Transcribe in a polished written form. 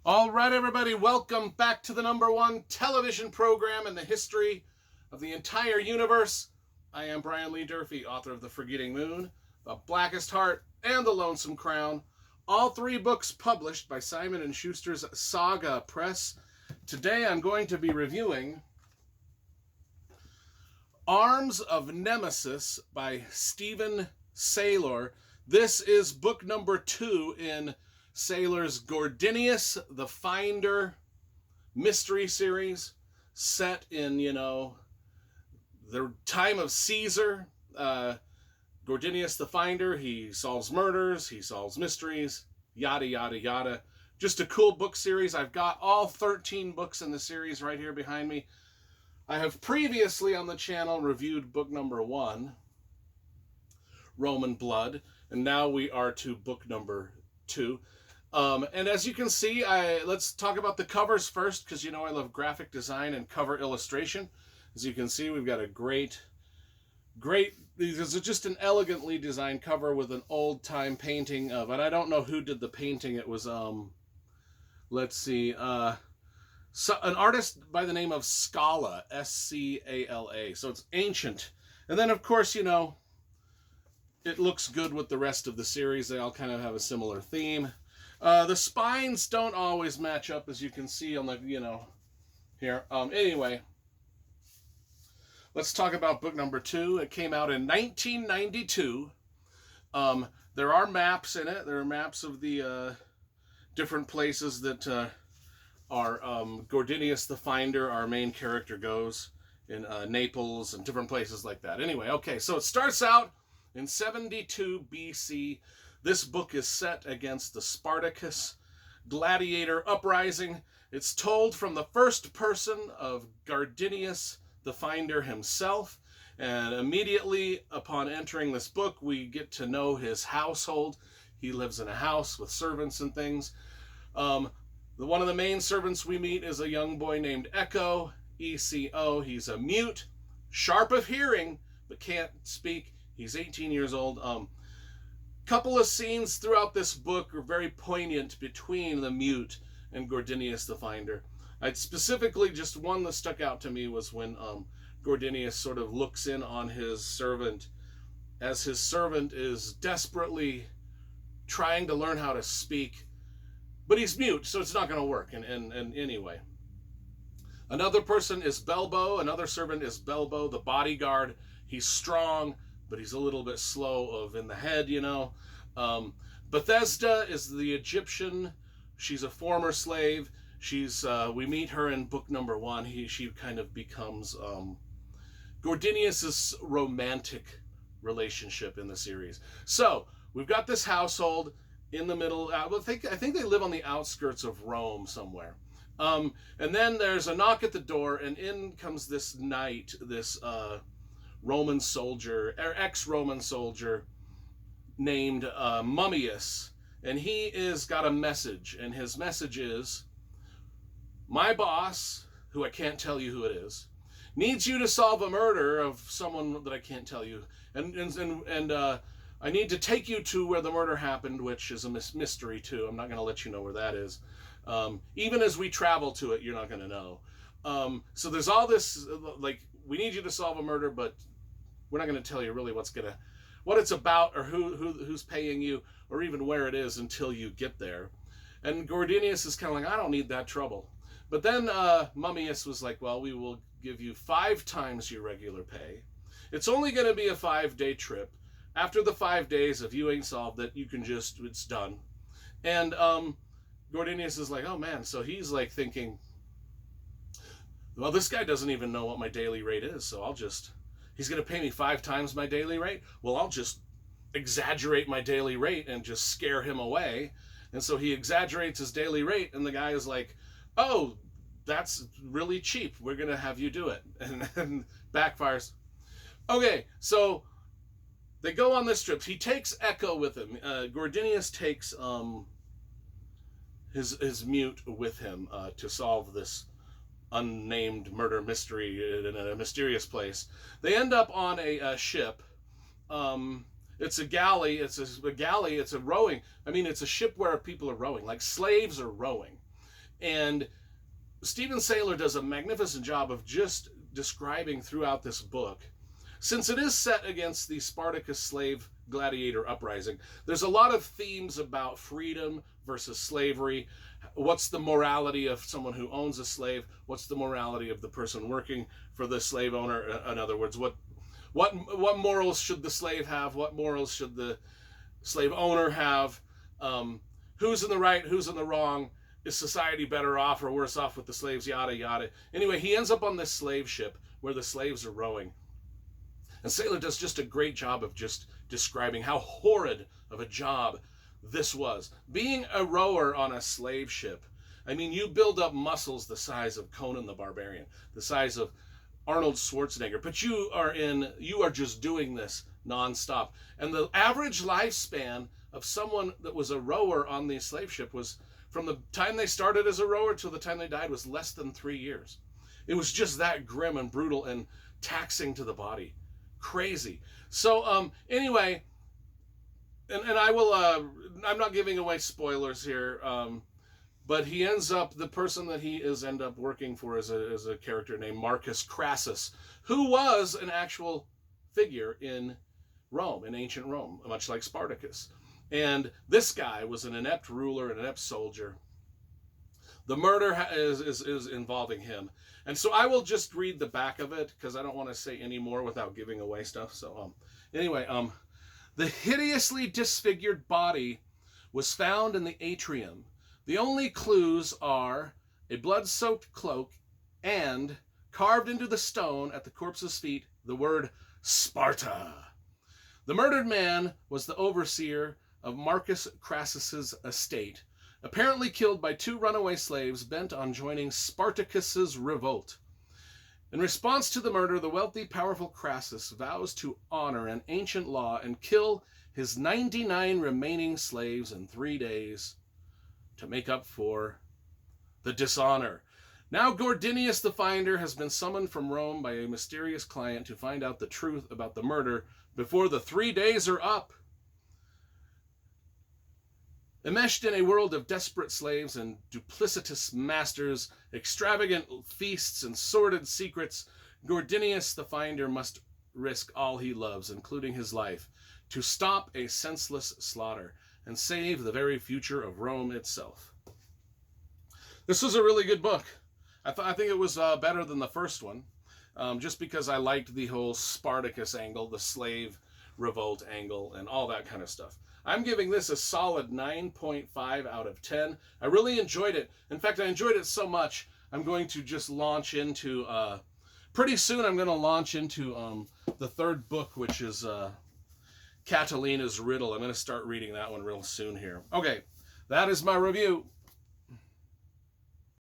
All right, everybody, welcome back to the #1 television program in the history of the entire universe. I am Brian Lee Durfee, author of The Forgetting Moon, The Blackest Heart, and The Lonesome Crown. All three books published by Simon & Schuster's Saga Press. Today I'm going to be reviewing Arms of Nemisis by Steven Saylor. This is book number 2 in Saylor's Gordinius the Finder mystery series, set in, the time of Caesar. Gordinius the Finder, he solves murders, he solves mysteries, yada, yada, yada. Just a cool book series. I've got all 13 books in the series right here behind me. I have previously on the channel reviewed book number 1, Roman Blood, and now we are to book number 2. And as you can see, let's talk about the covers first, because I love graphic design and cover illustration. As you can see, we've got a great, this is just an elegantly designed cover with an old-time painting of, and I don't know who did the painting. It was, let's see, an artist by the name of Scala, S-C-A-L-A. So it's ancient. And then, of course, it looks good with the rest of the series. They all kind of have a similar theme. The spines don't always match up, as you can see on the, here. Anyway, let's talk about book number 2. It came out in 1992. There are maps in it. There are maps of the different places that our Gordinius the Finder, our main character, goes in Naples and different places like that. Anyway, okay, so it starts out in 72 BC. This book is set against the Spartacus gladiator uprising. It's told from the first person of Gordinius the Finder himself. And immediately upon entering this book, we get to know his household. He lives in a house with servants and things. One of the main servants we meet is a young boy named Echo, E-C-O. He's a mute, sharp of hearing, but can't speak. He's 18 years old. Couple of scenes throughout this book are very poignant between the mute and Gordinius the Finder. Specifically, just one that stuck out to me was when Gordinius sort of looks in on his servant as his servant is desperately trying to learn how to speak, but he's mute, so it's not going to work. And anyway, another person is Belbo. Another servant is Belbo, the bodyguard. He's strong, but he's a little bit slow in the head, Bethesda is the Egyptian. She's a former slave. We meet her in book number 1. She kind of becomes Gordinius's romantic relationship in the series. So we've got this household in the middle. I think they live on the outskirts of Rome somewhere. And then there's a knock at the door, and in comes this knight, this Roman soldier, or ex-Roman soldier named Mummius, and he is got a message, and his message is, my boss, who I can't tell you who it is, needs you to solve a murder of someone that I can't tell you, and I need to take you to where the murder happened, which is a mystery too. I'm not going to let you know where that is. Even as we travel to it, you're not going to know. So there's all this, we need you to solve a murder, but we're not going to tell you really what it's about, or who's paying you, or even where it is until you get there. And Gordinius is kind of like, I don't need that trouble. But then Mummius was like, well, we will give you 5 times your regular pay. It's only going to be a 5-day trip. After the 5 days, if you ain't solved it, it's done. And Gordinius is like, oh man, so he's like thinking, well, this guy doesn't even know what my daily rate is, so he's going to pay me 5 times my daily rate? Well, I'll just exaggerate my daily rate and just scare him away. And so he exaggerates his daily rate, and the guy is like, oh, that's really cheap. We're going to have you do it. And backfires. Okay, so they go on this trip. He takes Echo with him. Gordinius takes his mute with him to solve this unnamed murder mystery in a mysterious place. They end up on a ship. It's a galley. It's a rowing. I mean, it's a ship where people are rowing, like slaves are rowing. And Steven Saylor does a magnificent job of just describing throughout this book, since it is set against the Spartacus slave gladiator uprising, there's a lot of themes about freedom versus slavery. What's the morality of someone who owns a slave? What's the morality of the person working for the slave owner? In other words, what morals should the slave have? What morals should the slave owner have? Who's in the right? Who's in the wrong? Is society better off or worse off with the slaves? Yada, yada. Anyway, he ends up on this slave ship where the slaves are rowing. And Saylor does just a great job of just describing how horrid of a job this was. Being a rower on a slave ship, I mean, you build up muscles the size of Conan the Barbarian, the size of Arnold Schwarzenegger, but you are just doing this nonstop. And the average lifespan of someone that was a rower on the slave ship was, from the time they started as a rower till the time they died, was less than 3 years. It was just that grim and brutal and taxing to the body. Crazy. So anyway, and I will, I'm not giving away spoilers here, but he ends up, the person that he is end up working for is a character named Marcus Crassus, who was an actual figure in Rome, in ancient Rome, much like Spartacus. And this guy was an inept ruler, an inept soldier. The murder is involving him. And so I will just read the back of it because I don't want to say any more without giving away stuff. So anyway, the hideously disfigured body was found in the atrium. The only clues are a blood-soaked cloak and, carved into the stone at the corpse's feet, the word Sparta. The murdered man was the overseer of Marcus Crassus's estate, apparently killed by 2 runaway slaves bent on joining Spartacus's revolt. In response to the murder, the wealthy, powerful Crassus vows to honor an ancient law and kill his 99 remaining slaves in 3 days to make up for the dishonor. Now Gordinius the Finder has been summoned from Rome by a mysterious client to find out the truth about the murder before the 3 days are up. Enmeshed in a world of desperate slaves and duplicitous masters, extravagant feasts and sordid secrets, Gordinius the Finder must risk all he loves, including his life, to stop a senseless slaughter and save the very future of Rome itself. This was a really good book. I think it was better than the first one, just because I liked the whole Spartacus angle, the slave revolt angle, and all that kind of stuff. I'm giving this a solid 9.5 out of 10. I really enjoyed it. In fact, I enjoyed it so much, I'm going to just launch into, pretty soon I'm going to launch into the third book, which is Catalina's Riddle. I'm going to start reading that one real soon here. Okay, that is my review.